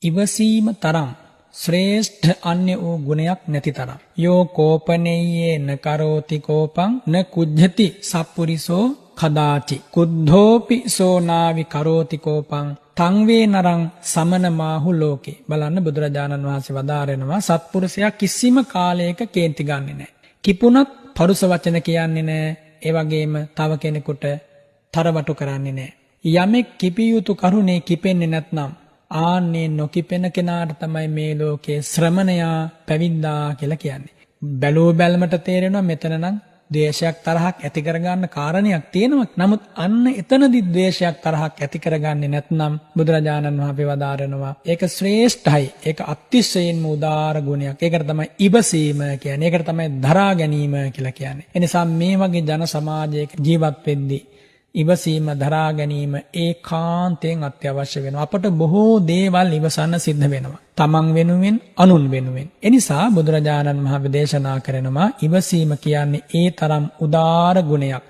ඉවසීම තරම් ශ්‍රේෂ්ඨ අන්‍ය වූ ගුණයක් නැති තරම්. යෝ කෝපනෙය්යේ න කරෝති කෝපං න කුජ්ජති සප්පුරිසෝ කදාචි. කුද්ධෝපි සෝනාවි කරෝති කෝපං තං වේ නරං සමන මාහු ලෝකේ. බලන්න බුදුරජාණන් වහන්සේ වදාරනවා සත්පුරුෂයා කිසිම කාලයක කේන්ති ගන්නෙ නැහැ. කිපුණත් පරුස වචන කියන්නේ නැහැ. ඒ වගේම තව කෙනෙකුට තරවටු කරන්නේ නැහැ. යමෙක් කිපිය යුතු කරුණේ කිපෙන්නේ නැත්නම් ආන්නේ නොකිපෙන කෙනාට තමයි මේ ලෝකේ ශ්‍රමණයා පැවිද්දා කියලා කියන්නේ. බැලුව බැලමට තේරෙනවා මෙතන නම් ද්වේෂයක් තරහක් ඇති කරගන්න කාරණයක් තියෙනවා. නමුත් අන්න එතනදි ද්වේෂයක් තරහක් ඇති කරගන්නේ නැත්නම් බුදුරජාණන් වහන්සේ වදාරනවා ඒක ශ්‍රේෂ්ඨයි. ඒක අතිශයින්ම උදාර ගුණයක්. ඒකට තමයි ඉවසීම කියන්නේ. ඒකට තමයි දරා ගැනීම කියලා කියන්නේ. එනිසා මේ වගේ ජන සමාජයක ජීවත් වෙද්දී ඉවසීම දරා ගැනීම ඒකාන්තයෙන් අත්‍යවශ්‍ය වෙනවා. අපට බොහෝ දේවල් ඉවසන්න සිද්ධ වෙනවා. තමන් වෙනුවෙන් අනුන් වෙනුවෙන්. එනිසා බුදුරජාණන් වහන්සේ දේශනා කරනවා ඉවසීම කියන්නේ ඒ තරම් උදාර ගුණයක්.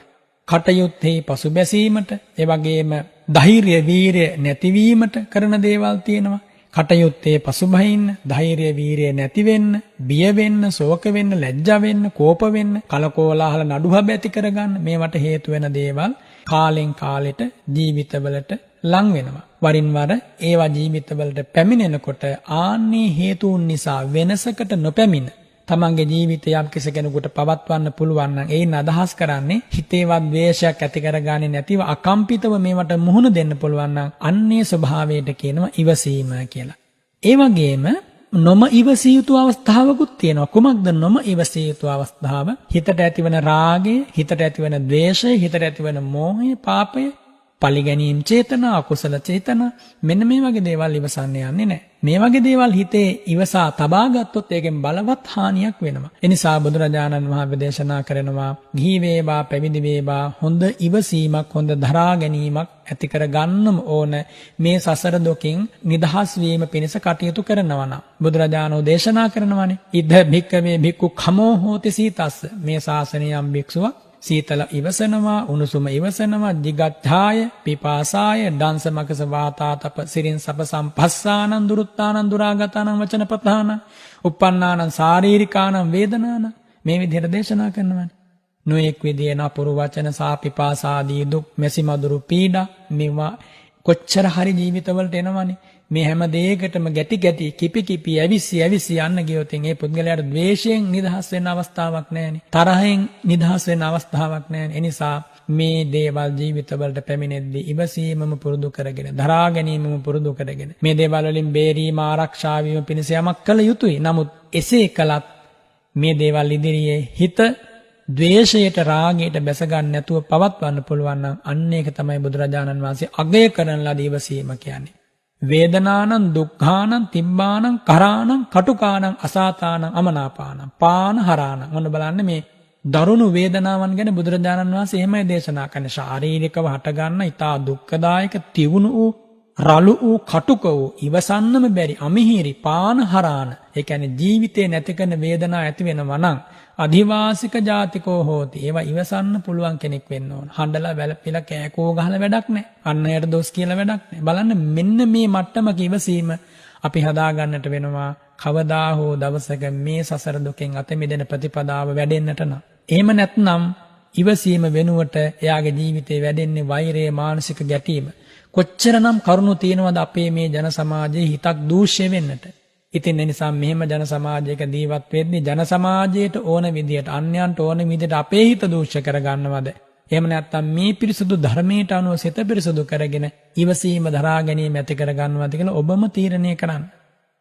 කටයුත්තේ පසුබැසීමට, ඒ වගේම ධෛර්ය වීරිය නැතිවීමට කරන දේවල් තියෙනවා. කටයුත්තේ පසුබහින්න, ධෛර්ය වීරිය නැති වෙන්න, බිය වෙන්න, ශෝක වෙන්න, ලැජ්ජා වෙන්න, කෝප වෙන්න, කලකෝලාහල නඩුහබ ඇති කරගන්න මේවට හේතු වෙන දේවල් කාලෙන් කාලෙට ජීවිතවලට ලං වෙනවා. වරින් වර ඒවා ජීවිතවලට පැමිණෙනකොට ආන්නේ හේතුන් නිසා වෙනසකට නොපැමිණ තමන්ගේ ජීවිතය යම් කිසි කෙනෙකුට පවත්වන්න පුළුවන් නම් ඒන් අදහස් කරන්නේ හිතේවත් ද්වේෂයක් ඇති කරගන්නේ නැතිව අකම්පිතව මේවට මුහුණ දෙන්න පුළුවන් නම් අන්නේ ස්වභාවයට කියනවා ඉවසීම කියලා. ඒ වගේම නොම ඉවසිය යුතු අවස්ථාවකුත් තියෙනවා. කුමක්ද නොම ඉවසිය යුතු අවස්ථාව? හිතට ඇතිවන රාගය, හිතට ඇතිවන ද්වේෂය, හිතට ඇතිවන මෝහය, පාපය, පලිගැනීම් චේතනා, අකුසල චේතනා, මෙන්න මේ වගේ දේවල් ඉවසන්න යන්නේ නැහැ. මේ වගේ දේවල් හිතේ ඉවසා තබා ගත්තොත් ඒකෙන් බලවත් හානියක් වෙනවා. ඒ නිසා බුදුරජාණන් වහන්සේ දේශනා කරනවා ගිහි වේවා පැවිදි වේවා හොඳ ඉවසීමක්, හොඳ දරා ගැනීමක් ඇති කර ගන්නම ඕන මේ සසර දුකින් නිදහස් වීම පිණිස කටයුතු කරනවා නම්. බුදුරජාණෝ දේශනා කරනවානේ ඉද භික්කවේ භික්ඛු කමෝ හෝති සීතස්ස. මේ ශාසනයම් භික්ෂුවක් සීතල ඉවසනවා, උණුසුම ඉවසනවා, දිගත්ථාය පිපාසාය දංශමකස වාතාතප සිරින් සප සම්පස්සානං දුරුත්තානං දුරාගතානං වචන ප්‍රධාන uppannānaං සාරීරිකානං වේදනානං. මේ විදිහට දේශනා කරනවානේ. නොඑක් විදිහේ නපුරු වචන සා පිපාසාදී දුක් මෙසි මදුරු පීඩා මේවා කොච්චර හරි ජීවිතවලට එනවනේ. මේ හැම දෙයකටම ගැටි ගැටි කිපි කිපි ඇවිස්සි යන්න ගියොත් ඒ පුද්ගලයාට ද්වේෂයෙන් නිදහස් වෙන්න අවස්ථාවක් නැහැනේ. තරහෙන් නිදහස් වෙන්න අවස්ථාවක් නැහැනේ. ඒ නිසා මේ දේවල් ජීවිතවලට පැමිණෙද්දී ඉවසීමම පුරුදු කරගෙන, දරා ගැනීමම පුරුදු කරගෙන මේ දේවල් වලින් බේරීම ආරක්ෂා වීම පිණිස යමක් කළ යුතුයි. නමුත් එසේ කළත් මේ දේවල් ඉදිරියේ හිත ද්වේෂයට රාගයට බැස ගන්න නැතුව පවත්වන්න පුළුවන් නම් අන්න ඒක තමයි බුදුරජාණන් වහන්සේ අගය කරන ලද ඉවසීම කියන්නේ. වේදනානං දුක්ඛානං තිබ්බානං කරානං කටුකානං අසාතානං අමනාපානං පානහරානං. මොන බලන්න මේ දරුණු වේදනාවන් ගැන බුදුරජාණන් වහන්සේ එහෙමයි දේශනා කරන්නේ. ශාරීරිකව හටගන්න ඊටා දුක්ඛදායක තිවුණු වූ රළු වූ කටුක වූ ඉවසන්නම බැරි අමිහිරි පානහරාන. ඒ කියන්නේ ජීවිතේ නැති කරන වේදනා ඇති වෙනවා නම් අධිවාසික ජාතිකෝ හෝති. ඒවා ඉවසන්න පුළුවන් කෙනෙක් වෙන්න ඕන. හඬලා වැළපිලා කෑකෝ ගහලා වැඩක් නැහැ. අන්නයට දොස් කියලා වැඩක් නැහැ. බලන්න මෙන්න මේ මට්ටමක ඉවසීම අපි හදා ගන්නට වෙනවා. කවදා හෝ දවසක මේ සසර දුකෙන් අත මිදෙන ප්‍රතිපදාව වැඩෙන්නට නම්. එහෙම නැත්නම් ඉවසීම වෙනුවට එයාගේ ජීවිතේ වැඩෙන්නේ වෛරය, මානසික ගැටීම. කොච්චරනම් කරුණු තියෙනවද අපේ මේ ජන සමාජයේ හිතක් දූෂ්‍ය වෙන්නට. ඉතින් ඒ නිසා මෙහෙම ජන සමාජයක ජීවත් වෙද්දී ජන සමාජයට ඕන විදියට, අන්‍යයන්ට ඕන විදියට අපේ හිත දූෂ්‍ය කරගන්නවද? එහෙම නැත්නම් මේ පිරිසුදු ධර්මයට අනුව සිත පිරිසුදු කරගෙන ඉවසීම දරා ගැනීම ඇති කරගන්නවද කියලා ඔබම තීරණය කරන්න.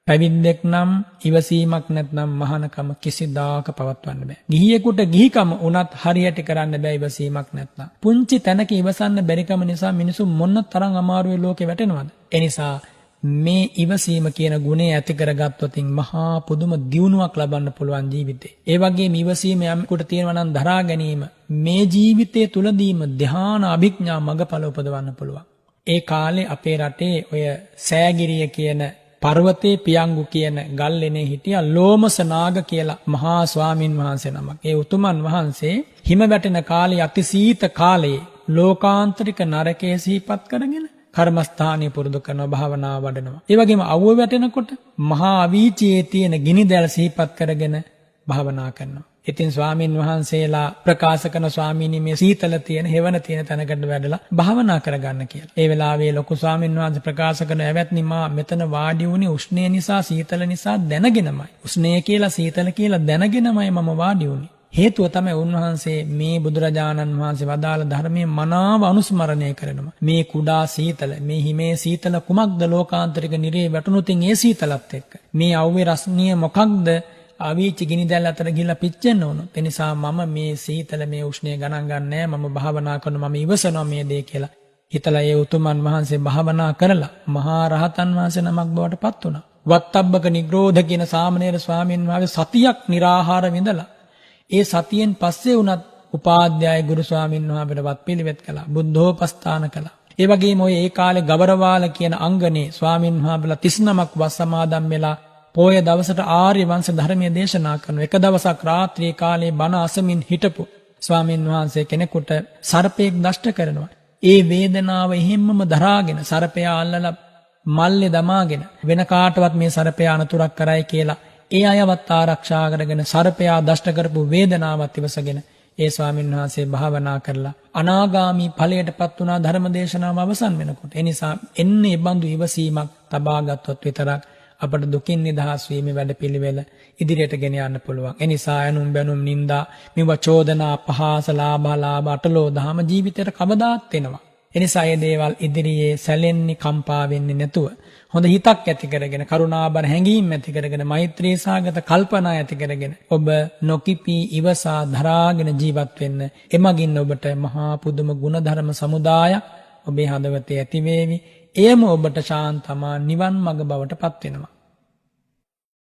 පැවිද්දෙක් නම් ඉවසීමක් නැත්නම් මහානකම කිසිදාක පවත්වන්න බෑ. ගිහියෙකුට ගිහිකම උනත් හරියට කරන්න බෑ ඉවසීමක් නැත්නම්. පුංචි තැනක ඉවසන්න බැරිකම නිසා මිනිසු මොන තරම් අමාරුවේ ලෝකේ වැටෙනවද? ඒ නිසා මේ ඉවසීම කියන ගුණය ඇති කරගත්තොත් මහා පුදුම දියුණුවක් ලබන්න පුළුවන් ජීවිතේ. ඒ වගේම ඉවසීම යම්කට තියෙනවා නම් දරා ගැනීම මේ ජීවිතයේ තුලදීම ධ්‍යාන අභිඥා මගඵල උපදවන්න පුළුවන්. ඒ කාලේ අපේ රටේ ඔය සෑගිරිය කියන පර්වතේ පියංගු කියන ගල්ලෙනේ හිටියා ලෝමස නාග කියලා මහා ස්වාමින් වහන්සේ නමක්. ඒ උතුමන් වහන්සේ හිම වැටෙන කාලේ අතිසීත කාලයේ ලෝකාන්තරික නරකයේ සිහිපත් කරගෙන කර්මස්ථානීය පුරුදු කරනවා භාවනාව වඩනවා. ඒ වගේම අවුව වැටෙනකොට මහා අවීචයේ තියෙන ගිනිදැල් සිහිපත් කරගෙන භාවනා කරනවා. ඉතින් ස්වාමින් වහන්සේලා ප්‍රකාශ කරන ස්වාමීනි මේ සීතල තියෙන හෙවණ තියෙන තැනකට වැඩලා භාවනා කරගන්න කියලා. ඒ වෙලාවේ ලොකු ස්වාමින් වහන්සේ ප්‍රකාශ කරන ඇවැත්නි මා මෙතන වාඩි වුණේ උෂ්ණය නිසා සීතල නිසා දැනගෙනමයි. උෂ්ණය කියලා සීතල කියලා දැනගෙනමයි මම වාඩි වුණේ. හේතුව තමයි උන්වහන්සේ මේ බුදුරජාණන් වහන්සේ වදාළ ධර්මයේ මනාව අනුස්මරණය කරනවා. මේ කුඩා සීතල, මේ හිමේ සීතල කුමක්ද ලෝකාන්තරික නිරේ වැටුණුතින් ඒ සීතලත් එක්ක. මේ අව්වේ රස්නිය මොකක්ද අවීච ගිනිදැල් අතර ගිහිල්ලා පිච්චෙන්න ඕන. ඒ නිසා මම මේ සීතල මේ උෂ්ණය ගණන් ගන්නෑ. මම භාවනා කරනවා, මම ඉවසනවා මේ දේ කියලා. හිතලා ඒ උතුමන් වහන්සේ භාවනා කරලා මහා රහතන් වහන්සේ නමක් බවට පත් වුණා. වත්තබ්බක නිග්‍රෝධ කියන සාමණේර ස්වාමීන් වහන්සේ සතියක් निराහාර විඳලා ඒ සතියෙන් පස්සේ වුණත් උපාධ්‍යාය ගුරු ස්වාමීන් වහන්සේට පිළිවෙත් කළා. බුද්ධෝපස්ථාන කළා. ඒ වගේම ඔය ඒ කාලේ ගබරවාල කියන අංගනේ ස්වාමීන් වහන්සේලා 39ක් වස් සමාදන් වෙලා පොය දවසට ආර්ය වංශ ධර්මයේ දේශනා කරන එක දවසක් රාත්‍රී කාලේ බණ අසමින් හිටපු ස්වාමීන් වහන්සේ කෙනෙකුට සර්පයෙක් දෂ්ට කරනවා. ඒ වේදනාව එහෙම්මම දරාගෙන සර්පයා අල්ලලා මල්ලේ දමාගෙන වෙන කාටවත් මේ සර්පයා අනතුරක් කරයි කියලා ඒ අයවත් ආරක්ෂා කරගෙන සර්පයා දෂ්ට කරපු වේදනාවත් ඉවසගෙන ඒ ස්වාමීන් වහන්සේ භාවනා කරලා අනාගාමී ඵලයටපත් වුණා ධර්ම දේශනාව අවසන් වෙනකොට. ඒ නිසා එන්නේ බඳු ඉවසීමක් තබා ගත්තොත් විතරක් අපට දුකින් නිදහස් වීමේ වැඩපිළිවෙල ඉදිරියට ගෙන යන්න පුළුවන්. ඒ නිසා අනුම් බැනුම් නින්දා මෙව චෝදනා අපහාස ලාභ අටලෝ දහම ජීවිතයට කවදාත් එනවා. ඒ නිසා මේ දේවල් ඉදිරියේ සැලෙන්නේ කම්පා වෙන්නේ නැතුව හොඳ හිතක් ඇති කරගෙන කරුණාබර හැඟීම් ඇති කරගෙන මෛත්‍රී සාගත කල්පනා ඇති කරගෙන ඔබ නොකිපී ඉවසා දරාගෙන ජීවත් වෙන්න. එමගින් ඔබට මහා පුදුම ගුණධර්ම සමුදායක් ඔබේ හදවතේ ඇති වේවි. එයම ඔබට ශාන්තමා නිවන් මඟ බවට පත් වෙනවා.